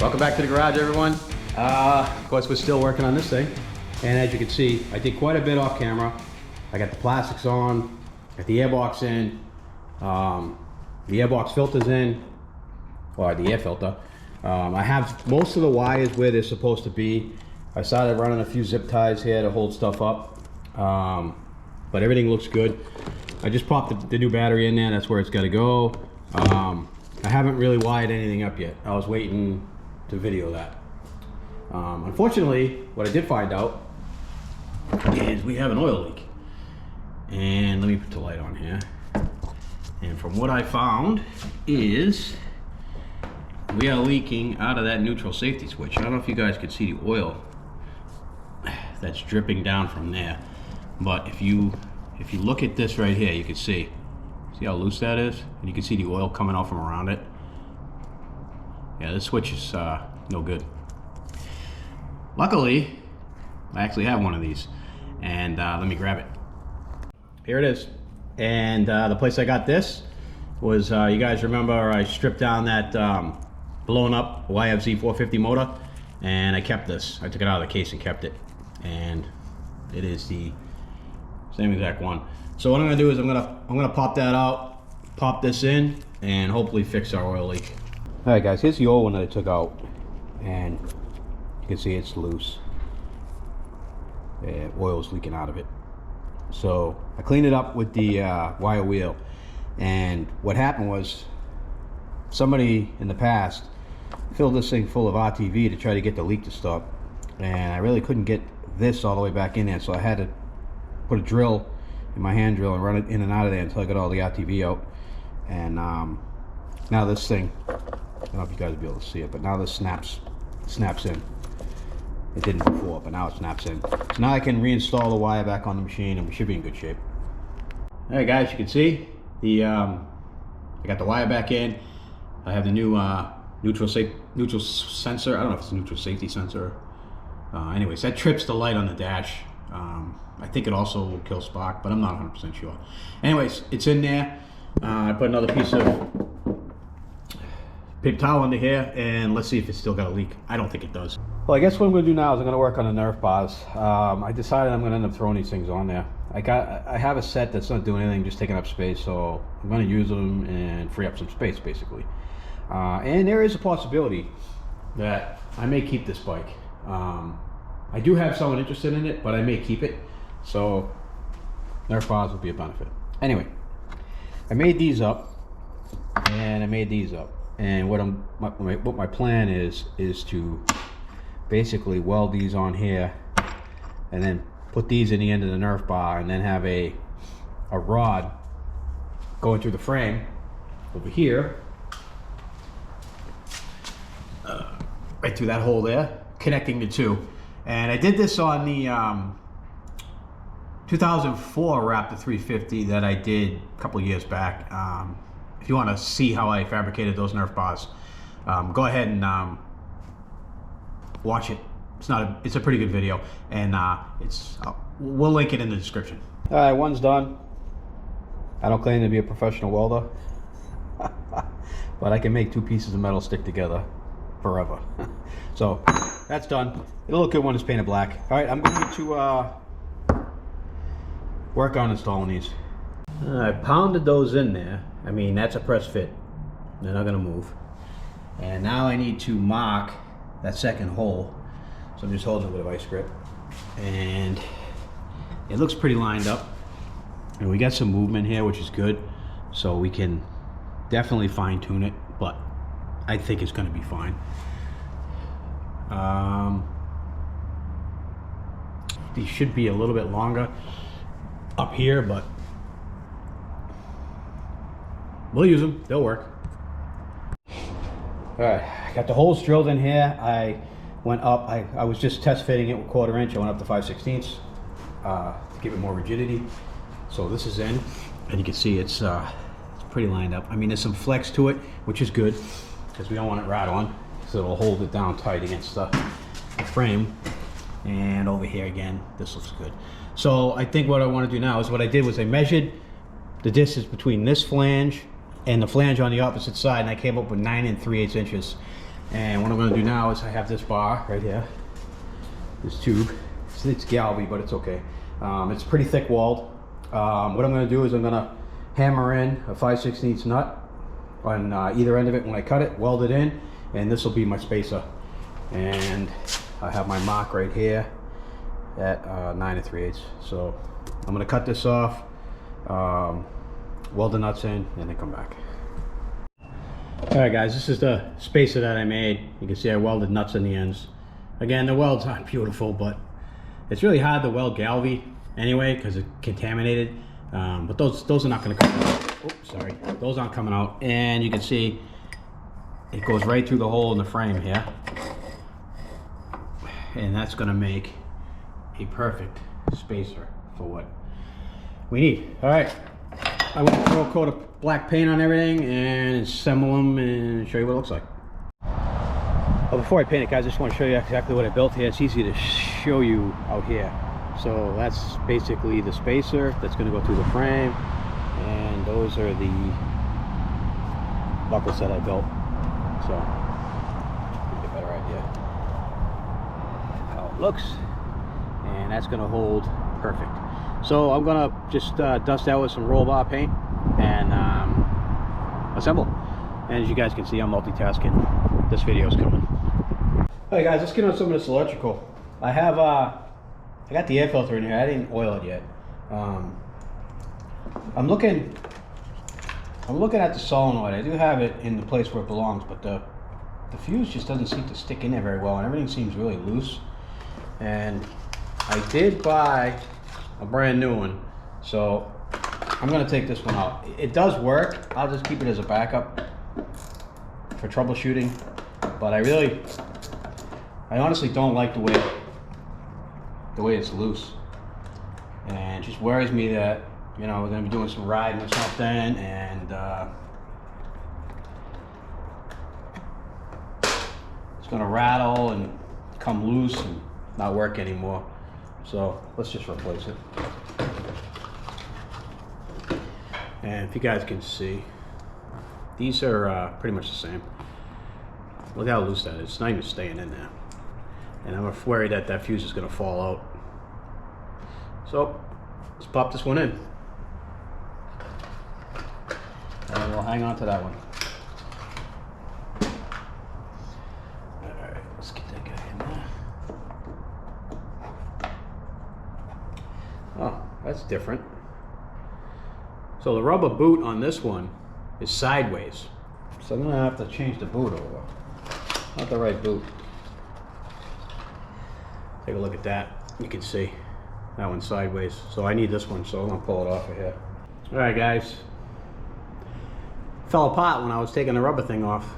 Welcome back to the garage, everyone. Of course, we're still working on this thing. And as you can see, I did quite a bit off camera. I got the plastics on, got the airbox in, the airbox filter's in, or the air filter. I have most of the wires where they're supposed to be. I started running a few zip ties here to hold stuff up, but everything looks good. I just popped the new battery in there. That's where it's got to go. I haven't really wired anything up yet. I was waiting to video that. Unfortunately, what I did find out is we have an oil leak. And let me put the light on here. And from what I found is we are leaking out of that neutral safety switch. I don't know if you guys can see the oil that's dripping down from there. But if you look at this right here, you can see how loose that is? And you can see the oil coming off from around it. Yeah, this switch is no good. Luckily, I actually have one of these. And let me grab it. Here it is. And the place I got this was, you guys remember I stripped down that blown up YFZ 450 motor, and I kept this. I took it out of the case and kept it. And it is the same exact one. So what I'm gonna do is I'm gonna pop that out, pop this in, and hopefully fix our oil leak. All right, guys, here's the old one that I took out, and you can see it's loose. Oil's leaking out of it. So I cleaned it up with the wire wheel, and what happened was somebody in the past filled this thing full of RTV to try to get the leak to stop, and I really couldn't get this all the way back in there, so I had to put a drill in my hand drill and run it in and out of there until I got all the RTV out. And now this thing, I don't know if you guys will be able to see it, but now this snaps in. It didn't before, but now it snaps in. So now I can reinstall the wire back on the machine, and we should be in good shape. All right, guys, you can see I got the wire back in. I have the new neutral sensor. I don't know if it's a neutral safety sensor. Anyways, that trips the light on the dash. I think it also will kill spark, but I'm not 100% sure. Anyways, it's in there. I put another piece of paper towel under here, and let's see if it's still got a leak. I don't think it does. Well, I guess what I'm going to do now is I'm going to work on the nerf bars. I decided I'm going to end up throwing these things on there. I have a set that's not doing anything, just taking up space, so I'm going to use them and free up some space, basically. And there is a possibility that I may keep this bike. I do have someone interested in it, but I may keep it. So nerf bars will be a benefit. Anyway, I made these up, and I made these up. And what my plan is to basically weld these on here, and then put these in the end of the nerf bar, and then have a rod going through the frame over here, right through that hole there, connecting the two. And I did this on the 2004 Raptor 350 that I did a couple years back. If you want to see how I fabricated those nerf bars, go ahead and watch it. It's a pretty good video, and we'll link it in the description. All right, one's done. I don't claim to be a professional welder, but I can make two pieces of metal stick together forever. So that's done. It'll look good when it's painted black. All right, I'm going to work on installing these. I pounded those in there. I mean, that's a press fit. They're not gonna move. And now I need to mark that second hole. So I'm just holding it with a vice grip. And it looks pretty lined up. And we got some movement here, which is good. So we can definitely fine tune it, but I think it's gonna be fine. These should be a little bit longer up here, but we'll use them, they'll work. All right, I got the holes drilled in here. I went up, I was just test fitting it with 1/4 inch. I went up to 5/16 to give it more rigidity. So this is in, and you can see it's pretty lined up. I mean, there's some flex to it, which is good, because we don't want it rattling, so it'll hold it down tight against the frame. And over here again, this looks good. So I think what I want to do now is, what I did was I measured the distance between this flange and the flange on the opposite side, and I came up with 9 3/8 inches. And what I'm going to do now is I have this bar right here, this tube. It's galvy, but it's okay. It's pretty thick walled. What I'm going to do is I'm going to hammer in a 5/16 nut on either end of it when I cut it, weld it in, and this will be my spacer. And I have my mark right here at 9 3/8. So I'm going to cut this off, weld the nuts in, and then come back. Alright guys, this is the spacer that I made. You can see I welded nuts in the ends. Again, the welds aren't beautiful, but it's really hard to weld galvy anyway because it's contaminated. But those are not going to come out. Oops, sorry. Those aren't coming out. And you can see it goes right through the hole in the frame here. And that's going to make a perfect spacer for what we need. Alright. I want to throw a coat of black paint on everything and assemble them and show you what it looks like. Well, before I paint it, guys, I just want to show you exactly what I built here. It's easy to show you out here. So that's basically the spacer that's going to go through the frame, and those are the buckles that I built. So you get a better idea how it looks, and that's going to hold perfect. So I'm gonna just dust out with some roll bar paint and assemble. And as you guys can see, I'm multitasking. This video is coming. Alright guys, let's get on some of this electrical. I have I got the air filter in here. I didn't oil it yet. I'm looking at the solenoid. I do have it in the place where it belongs, but the fuse just doesn't seem to stick in there very well, and everything seems really loose. And I did buy a brand new one, so I'm gonna take this one out. It does work. I'll just keep it as a backup for troubleshooting, but I honestly don't like the way it's loose, and it just worries me that, you know, we're gonna be doing some riding or something, and it's gonna rattle and come loose and not work anymore. So let's just replace it. And if you guys can see, these are pretty much the same. Look how loose that is. It's not even staying in there. And I'm worried that that fuse is going to fall out. So let's pop this one in. And we'll hang on to that one. Alright, let's get that guy in there. Oh, that's different. So the rubber boot on this one is sideways. So I'm gonna have to change the boot over. Not the right boot. Take a look at that. You can see that one's sideways. So I need this one, so I'm gonna pull it off of here. Alright guys. Fell apart when I was taking the rubber thing off.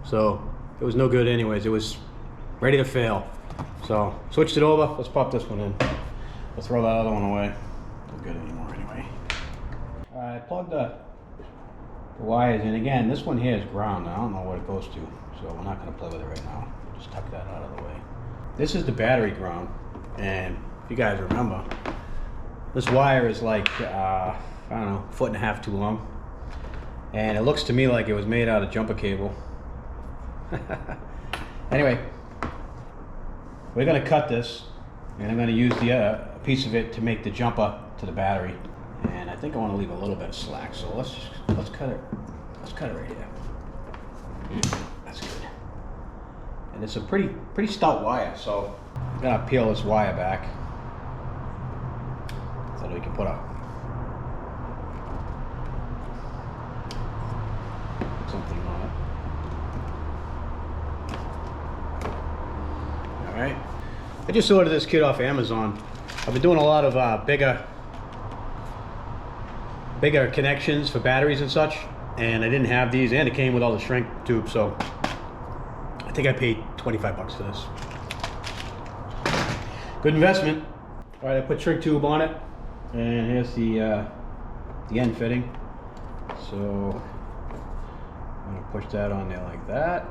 So it was no good anyways. It was ready to fail. So switched it over. Let's pop this one in. We'll throw that other one away. Not good anymore anyway. I plugged the wires in. Again, this one here is ground. I don't know what it goes to, so we're not going to play with it right now. Just tuck that out of the way. This is the battery ground, and if you guys remember, this wire is like, I don't know, 1.5 feet too long. And it looks to me like it was made out of jumper cable. Anyway, we're going to cut this, and I'm going to use the piece of it to make the jumper to the battery. And I think I want to leave a little bit of slack, so let's cut it. Let's cut it right here. That's good. And it's a pretty stout wire, so I'm gonna peel this wire back so that we can put something on it. All right. I just ordered this kit off Amazon. I've been doing a lot of bigger connections for batteries and such, and I didn't have these, and it came with all the shrink tubes, so I think I paid 25 bucks for this. Good investment. All right, I put shrink tube on it, and here's the end fitting. So I'm gonna push that on there like that.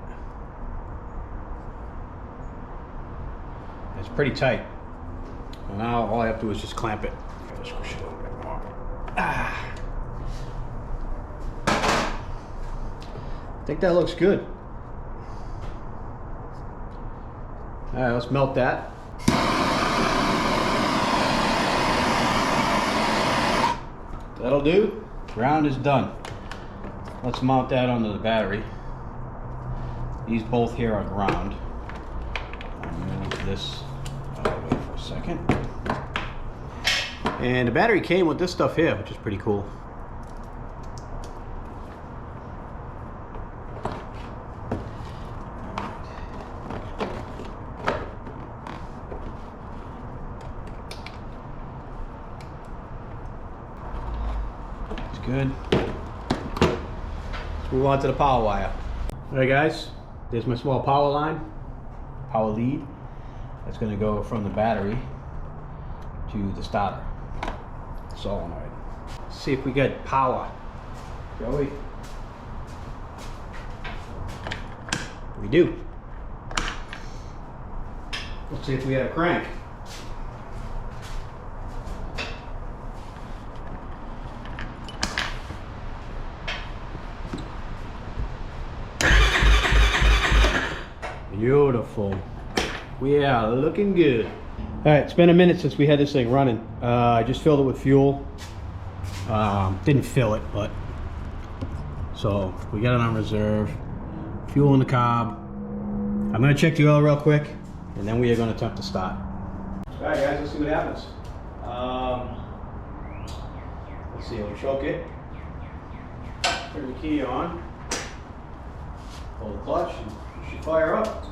It's pretty tight. So now all I have to do is just clamp it. Just squish it a little bit more. Ah. I think that looks good. All right, let's melt that. That'll do. Ground is done. Let's mount that onto the battery. These both here are ground. I'll move this out of the way for a second. And the battery came with this stuff here, which is pretty cool. Good. Let's move on to the power wire. Alright guys, there's my small power line, power lead. That's going to go from the battery to the starter solenoid. Let's see if we get power. Shall we? We do. Let's see if we have a crank. Beautiful. We are looking good. All right, it's been a minute since we had this thing running. I just filled it with fuel. Didn't fill it, but so we got it on reserve. Fuel in the carb. I'm gonna check the oil real quick, and then we are gonna attempt to start. All right, guys, let's see what happens. Let's see. I'll choke it. Turn the key on. Pull the clutch, and it should fire up.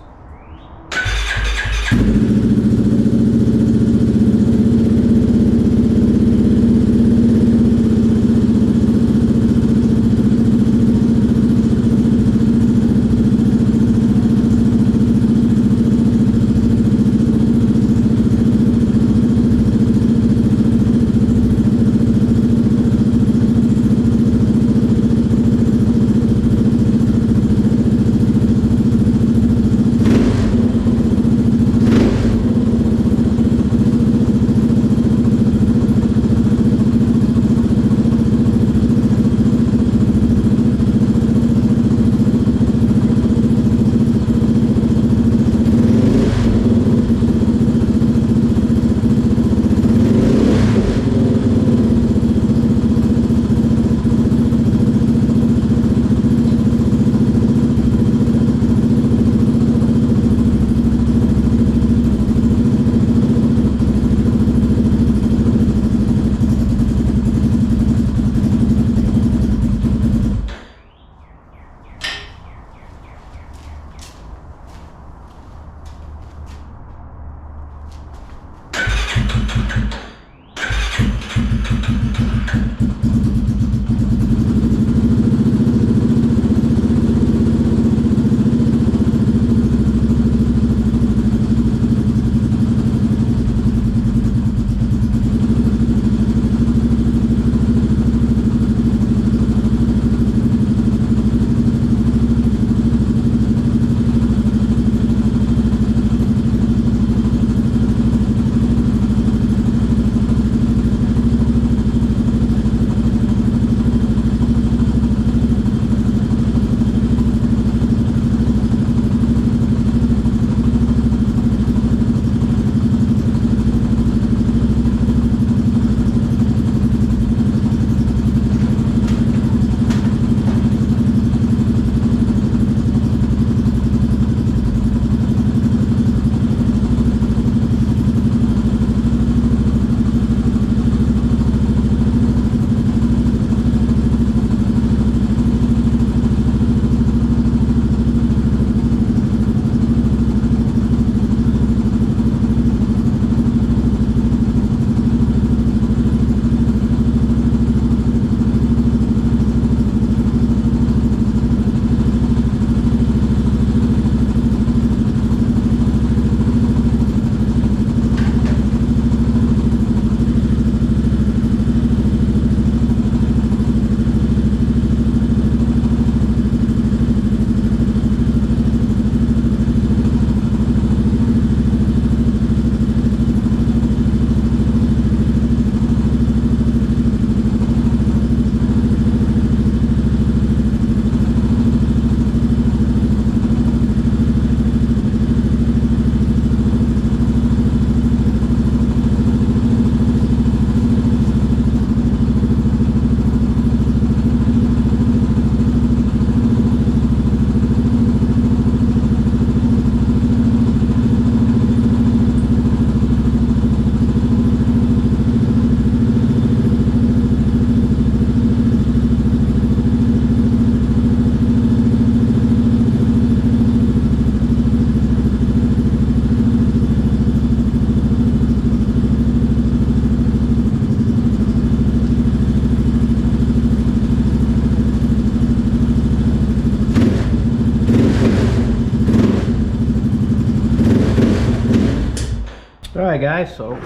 Alright guys, so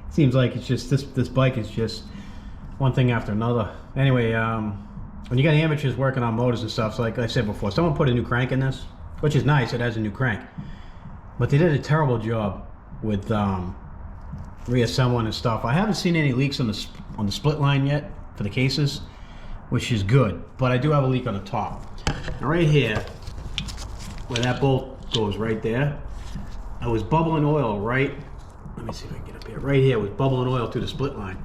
seems like it's just this bike is just one thing after another. Anyway, when you got amateurs working on motors and stuff, so like I said before, someone put a new crank in this, which is nice, it has a new crank, but they did a terrible job with reassembling and stuff. I haven't seen any leaks on the split line yet for the cases, which is good, but I do have a leak on the top. Now right here, where that bolt goes right there, I was bubbling oil right, let me see if I can get up here, right here was bubbling oil through the split line.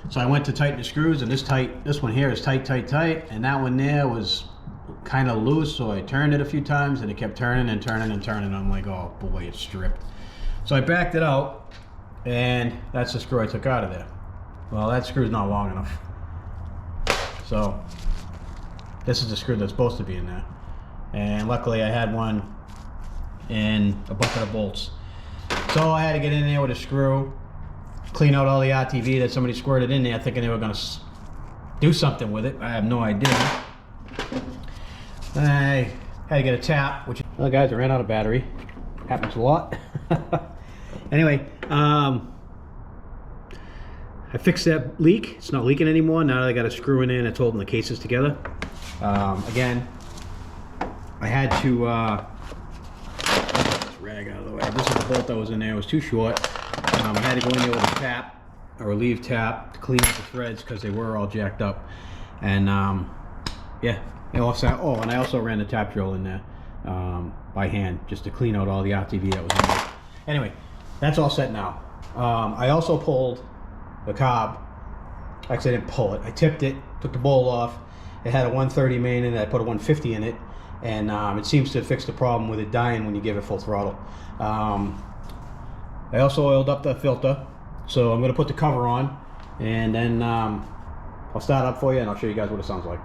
So I went to tighten the screws, and this one here is tight, and that one there was kind of loose, so I turned it a few times, and it kept turning and turning and turning. I'm like, oh boy, it's stripped. So I backed it out, and that's the screw I took out of there. Well, that screw's not long enough. So this is the screw that's supposed to be in there. And luckily I had one in a bucket of bolts. So I had to get in there with a screw, clean out all the RTV that somebody squirted in there thinking they were going to do something with it. I have no idea. I had to get a tap, which, well guys, I ran out of battery. Happens a lot. Anyway, I fixed that leak. It's not leaking anymore. Now that I got a screw in there and it's holding the cases together. Again, I had to this rag out of the way. This is the bolt that was in there. It was too short. I had to go in there with a tap, a relieve tap, to clean up the threads because they were all jacked up. And yeah, and I also ran the tap drill in there by hand just to clean out all the RTV that was in there. Anyway, that's all set now. I also pulled the carb. Actually, I didn't pull it. I tipped it, took the bowl off. It had a 130 main in it. I put a 150 in it, and it seems to fix the problem with it dying when you give it full throttle. I also oiled up the filter, so I'm going to put the cover on, and then I'll start up for you, and I'll show you guys what it sounds like.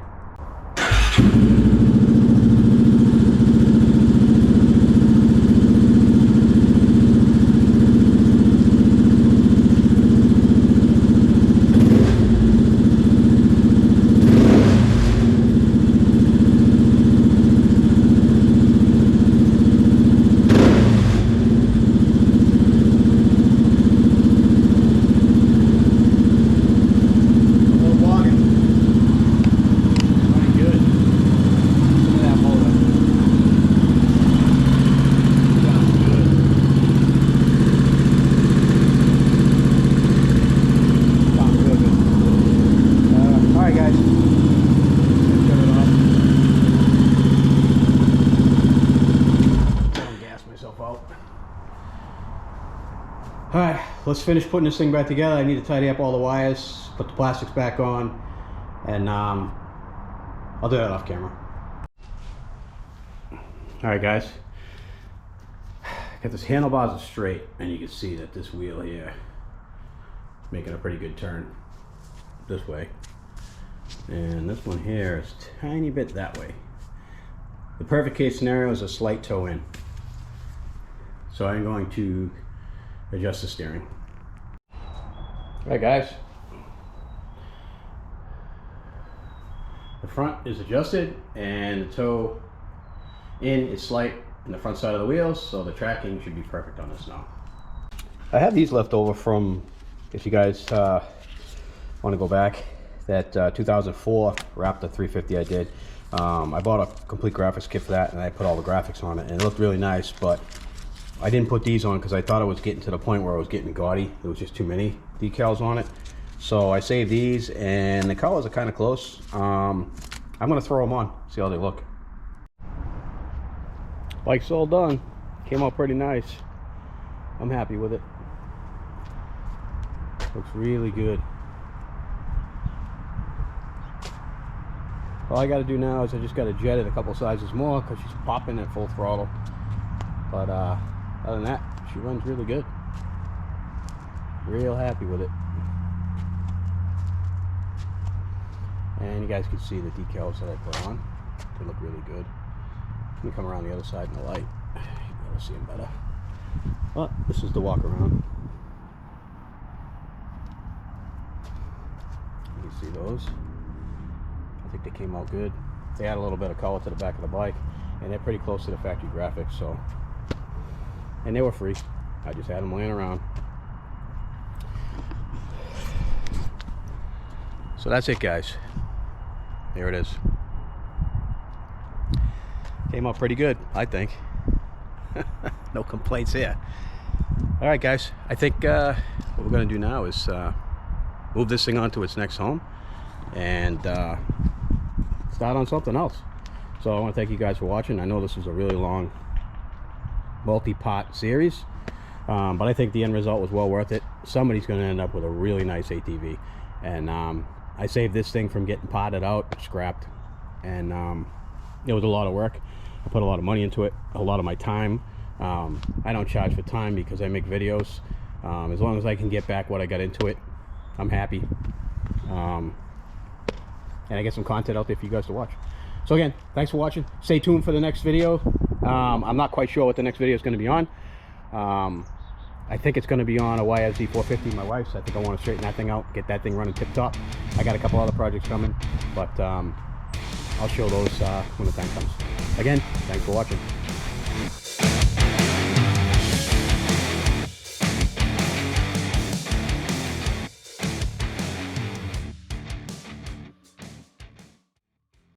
Alright, let's finish putting this thing back together. I need to tidy up all the wires, put the plastics back on, and I'll do that off camera. Alright guys, got this handlebars are straight, and you can see that this wheel here is making a pretty good turn this way, and this one here is a tiny bit that way. The perfect case scenario is a slight toe in, so I'm going to adjust the steering. Alright guys, the front is adjusted and the toe in is slight in the front side of the wheels, so the tracking should be perfect on this now. I have these left over from, if you guys want to go back, that 2004 Raptor 350 I did. I bought a complete graphics kit for that, and I put all the graphics on it, and it looked really nice, but I didn't put these on because I thought it was getting to the point where I was getting gaudy. There was just too many decals on it. So I saved these, and the colors are kind of close. I'm going to throw them on, see how they look. Bike's all done. Came out pretty nice. I'm happy with it. Looks really good. All I got to do now is I just got to jet it a couple sizes more because she's popping at full throttle. But other than that, she runs really good. Real happy with it. And you guys can see the decals that I put on. They look really good. Let me come around the other side in the light. You'll be able to see them better. Well, this is the walk around. You can see those. I think they came out good. They add a little bit of color to the back of the bike, and they're pretty close to the factory graphics, so and they were free. I just had them laying around. So that's it, guys. There it is. Came out pretty good, I think. No complaints here. All right, guys. I think what we're going to do now is move this thing on to its next home and start on something else. So I want to thank you guys for watching. I know this is a really long multi-part series, but I think the end result was well worth it. Somebody's going to end up with a really nice ATV, and I saved this thing from getting potted out, scrapped, and it was a lot of work. I put a lot of money into it, a lot of my time. I don't charge for time because I make videos. As long as I can get back what I got into it, I'm happy. And I get some content out there for you guys to watch. So again, thanks for watching. Stay tuned for the next video. I'm not quite sure what the next video is going to be on. I think it's going to be on a YFZ 450, my wife's. I think I want to straighten that thing out, get that thing running tip top. I got a couple other projects coming, but I'll show those when the time comes. Again, thanks for watching.